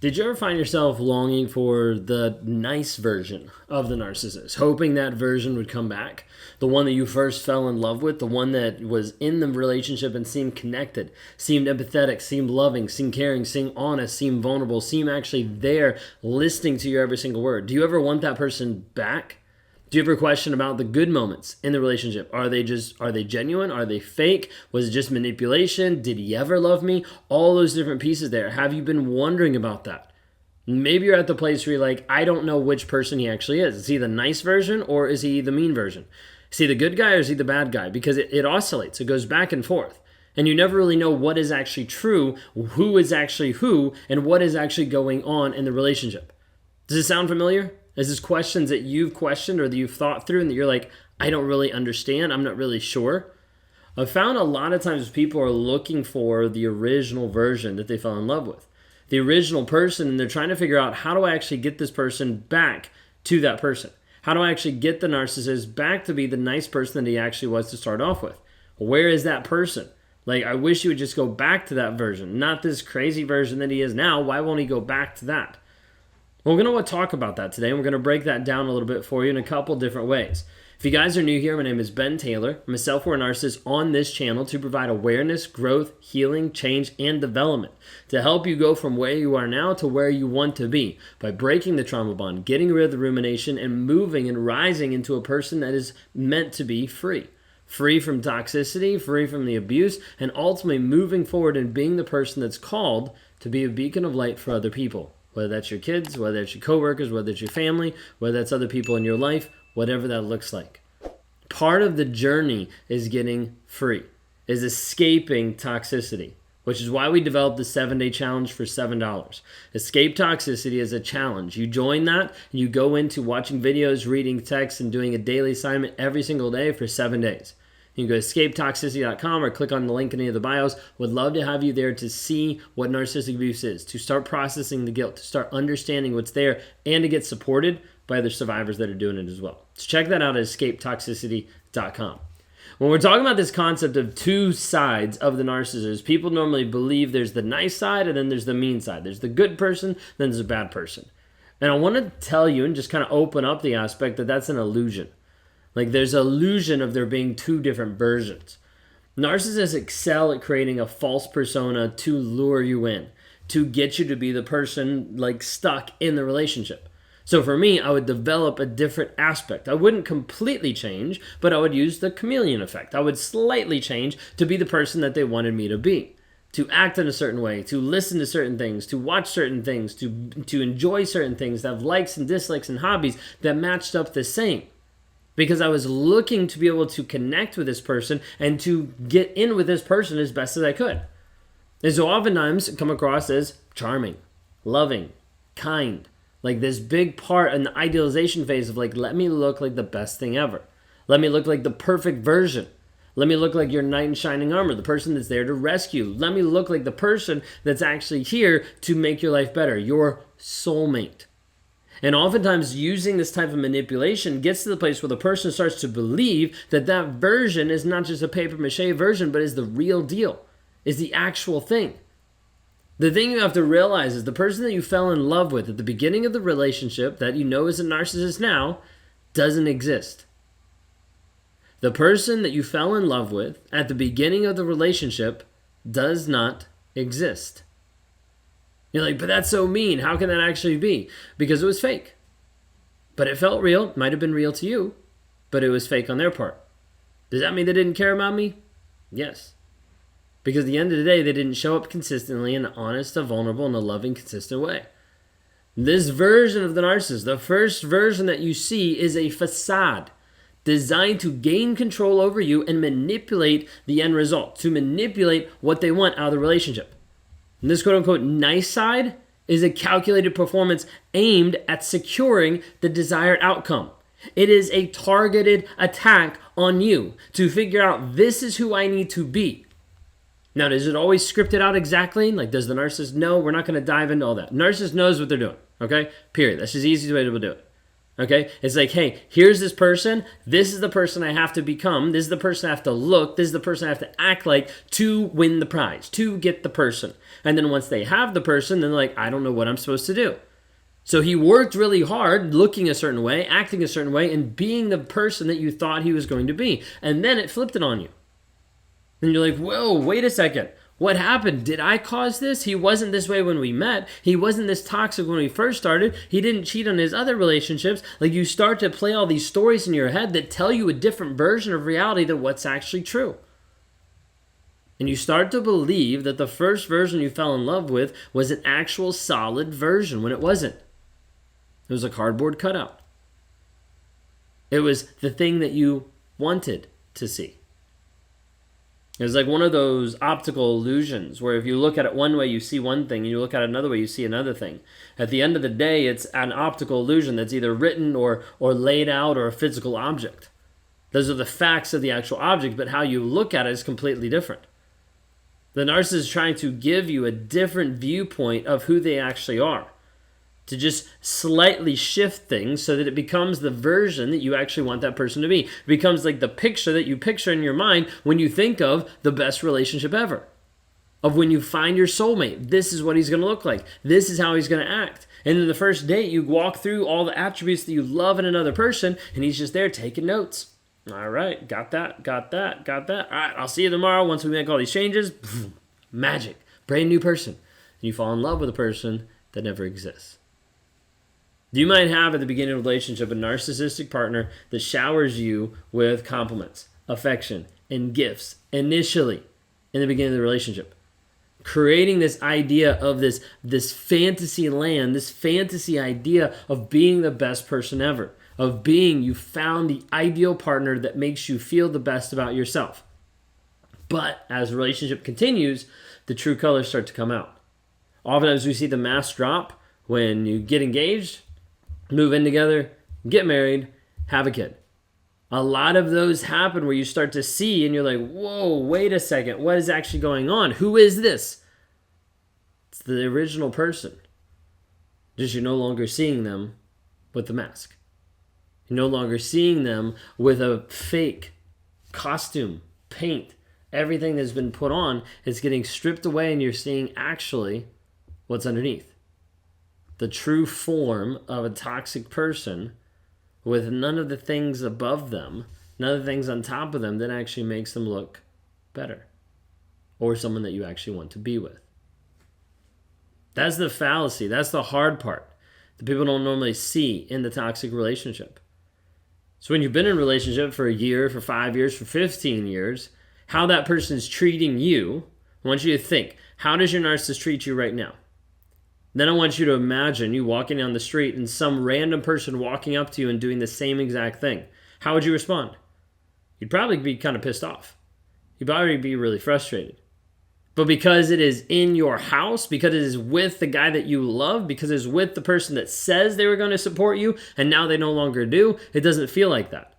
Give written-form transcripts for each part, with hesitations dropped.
Did you ever find yourself longing for the nice version of the narcissist, hoping that version would come back? The one that you first fell in love with, the one that was in the relationship and seemed connected, seemed empathetic, seemed loving, seemed caring, seemed honest, seemed vulnerable, seemed actually there listening to your every single word. Do you ever want that person back? Do you ever question about the good moments in the relationship? Are they genuine? Are they fake? Was it just manipulation? Did he ever love me? All those different pieces there. Have you been wondering about that? Maybe you're at the place where you're like, I don't know which person he actually is. Is he the nice version or is he the mean version? Is he the good guy or is he the bad guy? Because it oscillates. It goes back and forth. And you never really know what is actually true, who is actually who, and what is actually going on in the relationship. Does it sound familiar? Is this questions that you've questioned or that you've thought through and that you're like, I don't really understand, I'm not really sure? I've found a lot of times people are looking for the original version that they fell in love with. The original person, and they're trying to figure out, how do I actually get this person back to that person? How do I actually get the narcissist back to be the nice person that he actually was to start off with? Where is that person? Like, I wish he would just go back to that version, not this crazy version that he is now. Why won't he go back to that? Well, we're going to talk about that today, and we're going to break that down a little bit for you in a couple different ways. If you guys are new here, my name is Ben Taylor. I'm a self-aware narcissist on this channel to provide awareness, growth, healing, change, and development to help you go from where you are now to where you want to be by breaking the trauma bond, getting rid of the rumination, and moving and rising into a person that is meant to be free. Free from toxicity, free from the abuse, and ultimately moving forward and being the person that's called to be a beacon of light for other people. Whether that's your kids, whether it's your coworkers, whether it's your family, whether that's other people in your life, whatever that looks like. Part of the journey is getting free, is escaping toxicity, which is why we developed the 7-day challenge for $7. Escape toxicity is a challenge. You join that, and you go into watching videos, reading texts, and doing a daily assignment every single day for 7 days. You can go to escapetoxicity.com or click on the link in any of the bios. Would love to have you there to see what narcissistic abuse is, to start processing the guilt, to start understanding what's there, and to get supported by other survivors that are doing it as well. So check that out at escapetoxicity.com. When we're talking about this concept of two sides of the narcissist, people normally believe there's the nice side and then there's the mean side. There's the good person, then there's a bad person. And I want to tell you and just kind of open up the aspect that that's an illusion. Like, there's an illusion of there being two different versions. Narcissists excel at creating a false persona to lure you in, to get you to be the person like stuck in the relationship. So for me, I would develop a different aspect. I wouldn't completely change, but I would use the chameleon effect. I would slightly change to be the person that they wanted me to be, to act in a certain way, to listen to certain things, to watch certain things, to enjoy certain things, to have likes and dislikes and hobbies that matched up the same. Because I was looking to be able to connect with this person and to get in with this person as best as I could. And so oftentimes come across as charming, loving, kind. Like this big part in the idealization phase of like, let me look like the best thing ever. Let me look like the perfect version. Let me look like your knight in shining armor, the person that's there to rescue. Let me look like the person that's actually here to make your life better, your soulmate. And oftentimes using this type of manipulation gets to the place where the person starts to believe that that version is not just a papier-mâché version, but is the real deal, is the actual thing. The thing you have to realize is the person that you fell in love with at the beginning of the relationship that you know is a narcissist now doesn't exist. The person that you fell in love with at the beginning of the relationship does not exist. You're like, but that's so mean. How can that actually be? Because it was fake. But it felt real. Might have been real to you, but it was fake on their part. Does that mean they didn't care about me? Yes. Because at the end of the day, they didn't show up consistently in an honest, a vulnerable, and a loving, consistent way. This version of the narcissist, the first version that you see, is a facade designed to gain control over you and manipulate the end result, to manipulate what they want out of the relationship. And this quote-unquote nice side is a calculated performance aimed at securing the desired outcome. It is a targeted attack on you to figure out this is who I need to be. Now, is it always scripted out exactly? Like, does the narcissist know? We're not going to dive into all that. Narcissist knows what they're doing, okay? Period. That's just the easiest way to do it. Okay? It's like, hey, here's this person. This is the person I have to become. This is the person I have to look. This is the person I have to act like to win the prize, to get the person. And then once they have the person, then they're like, I don't know what I'm supposed to do. So he worked really hard looking a certain way, acting a certain way, and being the person that you thought he was going to be. And then it flipped it on you. And you're like, whoa, wait a second. What happened? Did I cause this? He wasn't this way when we met. He wasn't this toxic when we first started. He didn't cheat on his other relationships. Like, you start to play all these stories in your head that tell you a different version of reality than what's actually true. And you start to believe that the first version you fell in love with was an actual solid version when it wasn't. It was a cardboard cutout. It was the thing that you wanted to see. It was like one of those optical illusions where if you look at it one way, you see one thing, and you look at it another way, you see another thing. At the end of the day, it's an optical illusion that's either written or laid out or a physical object. Those are the facts of the actual object, but how you look at it is completely different. The narcissist is trying to give you a different viewpoint of who they actually are, to just slightly shift things so that it becomes the version that you actually want that person to be. It becomes like the picture that you picture in your mind when you think of the best relationship ever. Of when you find your soulmate. This is what he's going to look like. This is how he's going to act. And in the first date, you walk through all the attributes that you love in another person, and he's just there taking notes. All right, got that, got that, got that. All right, I'll see you tomorrow once we make all these changes. Magic. Brand new person. And you fall in love with a person that never exists. You might have at the beginning of a relationship a narcissistic partner that showers you with compliments, affection, and gifts initially in the beginning of the relationship. Creating this idea of this fantasy land, this fantasy idea of being the best person ever, of being you found the ideal partner that makes you feel the best about yourself. But as the relationship continues, the true colors start to come out. Oftentimes we see the mask drop when you get engaged, move in together, get married, have a kid. A lot of those happen where you start to see and you're like, whoa, wait a second. What is actually going on? Who is this? It's the original person. Just you're no longer seeing them with the mask. You're no longer seeing them with a fake costume, paint. Everything that's been put on is getting stripped away and you're seeing actually what's underneath. The true form of a toxic person with none of the things above them, none of the things on top of them that actually makes them look better or someone that you actually want to be with. That's the fallacy. That's the hard part that people don't normally see in the toxic relationship. So when you've been in a relationship for a year, for 5 years, for 15 years, how that person is treating you, I want you to think, how does your narcissist treat you right now? Then I want you to imagine you walking down the street and some random person walking up to you and doing the same exact thing. How would you respond? You'd probably be kind of pissed off. You'd probably be really frustrated. But because it is in your house, because it is with the guy that you love, because it is with the person that says they were going to support you and now they no longer do, it doesn't feel like that.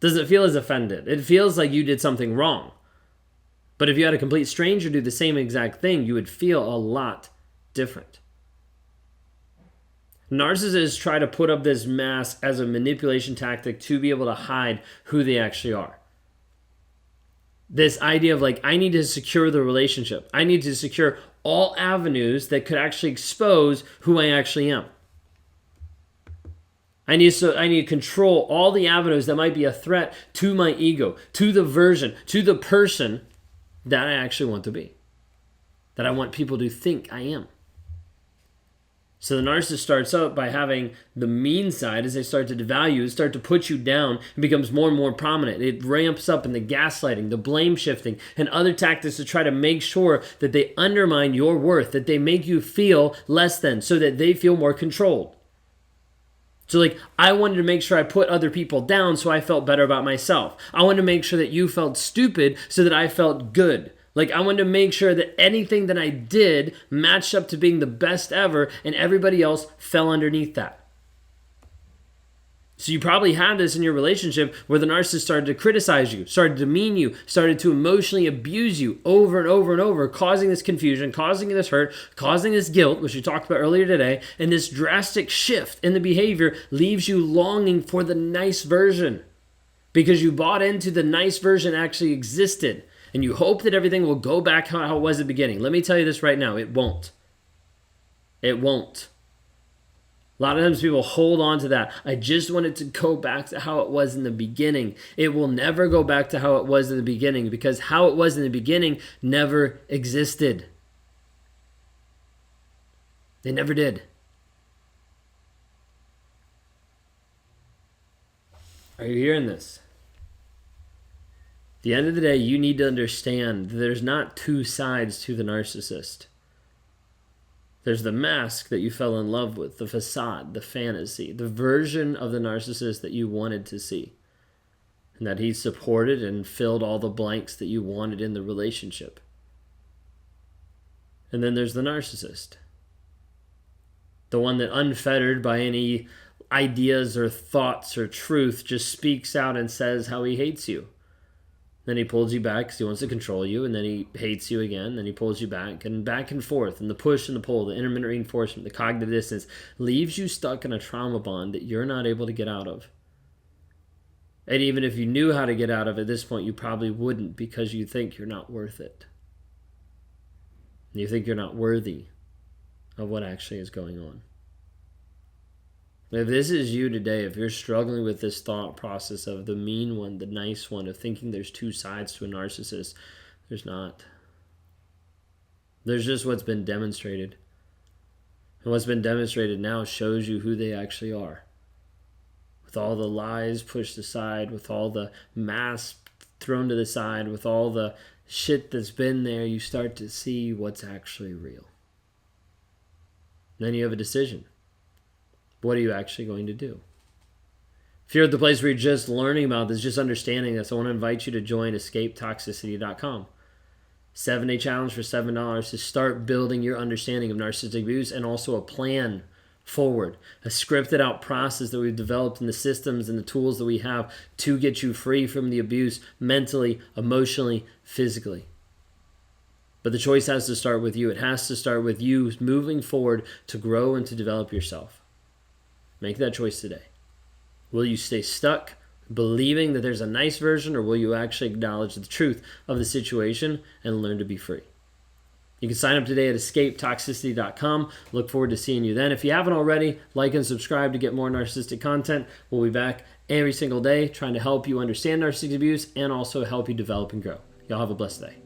It doesn't feel as offended. It feels like you did something wrong. But if you had a complete stranger do the same exact thing, you would feel a lot different. Narcissists try to put up this mask as a manipulation tactic to be able to hide who they actually are. This idea of like, I need to secure the relationship. I need to secure all avenues that could actually expose who I actually am. I need to control all the avenues that might be a threat to my ego, to the version, to the person that I actually want to be, that I want people to think I am. So the narcissist starts out by having the mean side as they start to devalue, start to put you down, and becomes more and more prominent. It ramps up in the gaslighting, the blame shifting, and other tactics to try to make sure that they undermine your worth, that they make you feel less than, so that they feel more controlled. So like, I wanted to make sure I put other people down so I felt better about myself. I wanted to make sure that you felt stupid so that I felt good. Like, I wanted to make sure that anything that I did matched up to being the best ever, and everybody else fell underneath that. So you probably had this in your relationship where the narcissist started to criticize you, started to demean you, started to emotionally abuse you over and over and over, causing this confusion, causing this hurt, causing this guilt, which we talked about earlier today, and this drastic shift in the behavior leaves you longing for the nice version because you bought into the nice version actually existed, and you hope that everything will go back how it was at the beginning. Let me tell you this right now, it won't. It won't. A lot of times people hold on to that. I just want it to go back to how it was in the beginning. It will never go back to how it was in the beginning because how it was in the beginning never existed. They never did. Are you hearing this? At the end of the day, you need to understand that there's not two sides to the narcissist. There's the mask that you fell in love with, the facade, the fantasy, the version of the narcissist that you wanted to see. And that he supported and filled all the blanks that you wanted in the relationship. And then there's the narcissist. The one that, unfettered by any ideas or thoughts or truth, just speaks out and says how he hates you. Then he pulls you back because he wants to control you, and then he hates you again, then he pulls you back and forth, and the push and the pull, the intermittent reinforcement, the cognitive dissonance, leaves you stuck in a trauma bond that you're not able to get out of. And even if you knew how to get out of it at this point, you probably wouldn't because you think you're not worth it. And you think you're not worthy of what actually is going on. If this is you today, if you're struggling with this thought process of the mean one, the nice one, of thinking there's two sides to a narcissist, there's not. There's just what's been demonstrated. And what's been demonstrated now shows you who they actually are. With all the lies pushed aside, with all the masks thrown to the side, with all the shit that's been there, you start to see what's actually real. Then you have a decision. What are you actually going to do? If you're at the place where you're just learning about this, just understanding this, I want to invite you to join escapetoxicity.com. 7-day challenge for $7 to start building your understanding of narcissistic abuse and also a plan forward, a scripted out process that we've developed in the systems and the tools that we have to get you free from the abuse mentally, emotionally, physically. But the choice has to start with you. It has to start with you moving forward to grow and to develop yourself. Make that choice today. Will you stay stuck believing that there's a nice version, or will you actually acknowledge the truth of the situation and learn to be free? You can sign up today at escapetoxicity.com. Look forward to seeing you then. If you haven't already, like and subscribe to get more narcissistic content. We'll be back every single day trying to help you understand narcissistic abuse and also help you develop and grow. Y'all have a blessed day.